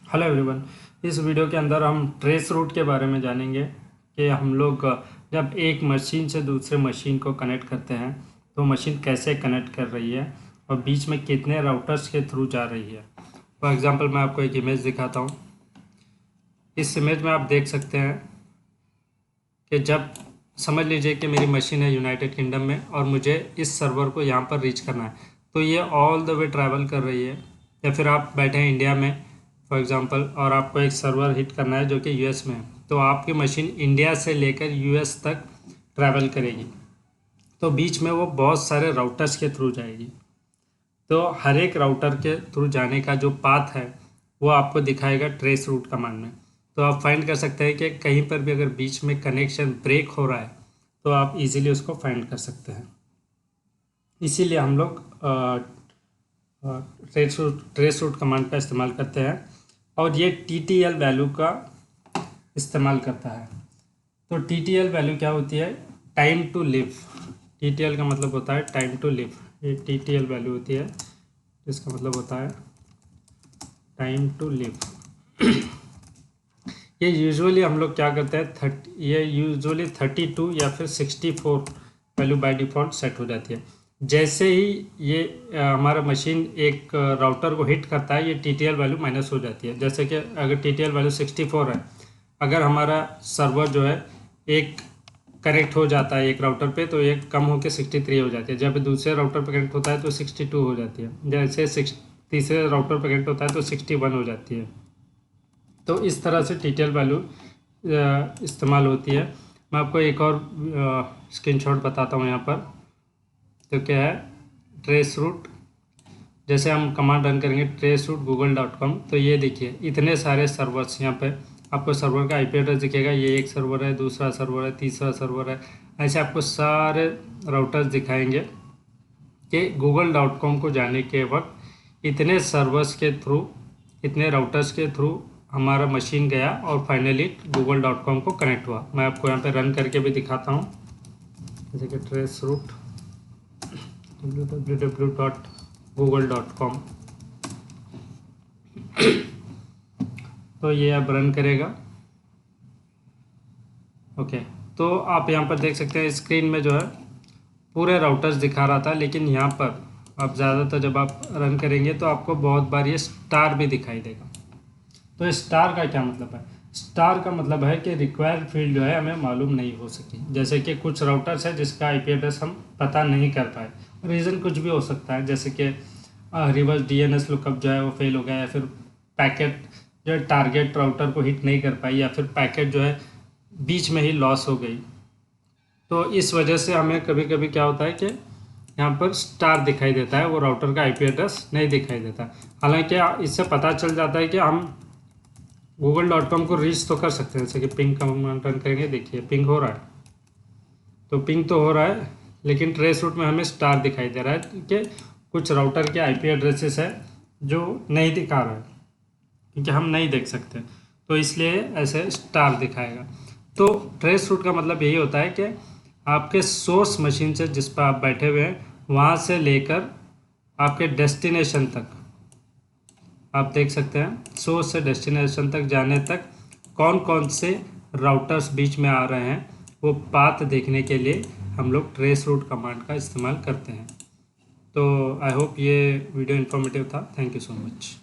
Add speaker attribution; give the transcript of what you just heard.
Speaker 1: Hello everyone. इस video के अंदर हम ट्रेस रूट के बारे में जानेंगे कि हम लोग जब एक मशीन से दूसरे मशीन को कनेक्ट करते हैं तो मशीन कैसे कनेक्ट कर रही है और बीच में कितने राउटर्स के थ्रू जा रही है। फॉर एग्जांपल मैं आपको एक इमेज दिखाता हूँ। इस इमेज में आप देख सकते हैं कि जब समझ लीजिए कि मेरी मशीन है यूनाइटेड किंगडम में और मुझे इस सर्वर को यहाँ पर रीच करना है, तो ये ऑल द वे ट्रैवल कर रही है। या फिर आप बैठे हैं इंडिया में फॉर एग्जांपल और आपको एक सर्वर हिट करना है जो कि यूएस में है, तो आपकी मशीन इंडिया से लेकर यूएस तक ट्रैवल करेगी। तो बीच में वो बहुत सारे राउटर्स के थ्रू जाएगी। तो हर एक राउटर के थ्रू जाने का जो पाथ है वो आपको दिखाएगा ट्रेस रूट कमांड में। तो आप फाइंड कर सकते हैं कि कहीं पर भी अगर बीच में कनेक्शन ब्रेक हो रहा है तो आप इजीली उसको फाइंड कर सकते हैं। इसीलिए हम लोग ट्रेस रूट कमांड का इस्तेमाल करते हैं और ये TTL वैल्यू का इस्तेमाल करता है। तो TTL वैल्यू क्या होती है? Time to live. TTL का मतलब होता है टाइम टू लिव। ये TTL वैल्यू होती है जिसका मतलब होता है टाइम टू लिव। ये यूजुअली हम लोग क्या करते हैं, ये यूजुअली 32 या फिर 64 वैल्यू बाय डिफ़ॉल्ट सेट हो जाती है। जैसे ही ये हमारा मशीन एक राउटर को हिट करता है, ये TTL वैल्यू माइनस हो जाती है। जैसे कि अगर TTL वैल्यू 64 है, अगर हमारा सर्वर जो है एक कनेक्ट हो जाता है एक राउटर पे, तो ये कम होकर 63 हो जाती है। जब दूसरे राउटर पर कनेक्ट होता है तो 62 हो जाती है। जैसे तीसरे राउटर पर कनेक्ट होता है तो 61 हो जाती है। तो इस तरह से TTL वैल्यू इस्तेमाल होती है। मैं आपको एक और स्क्रीनशॉट बताता हूँ यहाँ पर। तो क्या है ट्रेस रूट, जैसे हम कमांड रन करेंगे traceroute.google.com, तो ये देखिए इतने सारे सर्वर्स यहाँ पे आपको सर्वर का IP एड्रेस दिखेगा। ये एक सर्वर है, दूसरा सर्वर है, तीसरा सर्वर है, ऐसे आपको सारे राउटर्स दिखाएंगे कि google.com को जाने के वक्त इतने सर्वर्स के थ्रू, इतने राउटर्स के थ्रू हमारा मशीन गया और फाइनली google.com को कनेक्ट हुआ। मैं आपको यहाँ पे रन करके भी दिखाता हूँ। जैसे कि traceroute www.google.com, तो ये अब रन करेगा। ओके, तो आप यहाँ पर देख सकते हैं स्क्रीन में जो है पूरे राउटर्स दिखा रहा था, लेकिन यहाँ पर आप ज़्यादातर जब आप रन करेंगे तो आपको बहुत बार ये स्टार भी दिखाई देगा। तो स्टार का क्या मतलब है? स्टार का मतलब है कि रिक्वायर्ड फील्ड जो है हमें मालूम नहीं हो सकी। जैसे कि कुछ राउटर्स है जिसका IP एड्रेस हम पता नहीं कर पाए, रीज़न कुछ भी हो सकता है, जैसे कि रिवर्स DNS लुकअप जो है वो फेल हो गया, या फिर पैकेट जो है टारगेट राउटर को हिट नहीं कर पाई, या फिर पैकेट जो है बीच में ही लॉस हो गई। तो इस वजह से हमें कभी कभी क्या होता है कि यहाँ पर स्टार दिखाई देता है, वो राउटर का IP एड्रेस नहीं दिखाई देता। हालांकि इससे पता चल जाता है कि हम google.com को रीच तो कर सकते हैं। जैसे कि पिंग कमांड रन करेंगे, देखिए पिंग हो रहा है, तो पिंग तो हो रहा है, लेकिन ट्रेस रूट में हमें स्टार दिखाई दे रहा है कि कुछ राउटर के IP एड्रेसेस है जो नहीं दिखा रहा है, क्योंकि हम नहीं देख सकते, तो इसलिए ऐसे स्टार दिखाएगा। तो ट्रेस रूट का मतलब यही होता है कि आपके सोर्स मशीन से जिस पर आप बैठे हुए हैं वहाँ से लेकर आपके डेस्टिनेशन तक, आप देख सकते हैं सोर्स से डेस्टिनेशन तक जाने तक कौन कौन से राउटर्स बीच में आ रहे हैं, वो पाथ देखने के लिए हम लोग ट्रेस रूट कमांड का इस्तेमाल करते हैं। तो आई होप ये वीडियो इन्फॉर्मेटिव था। Thank you so much.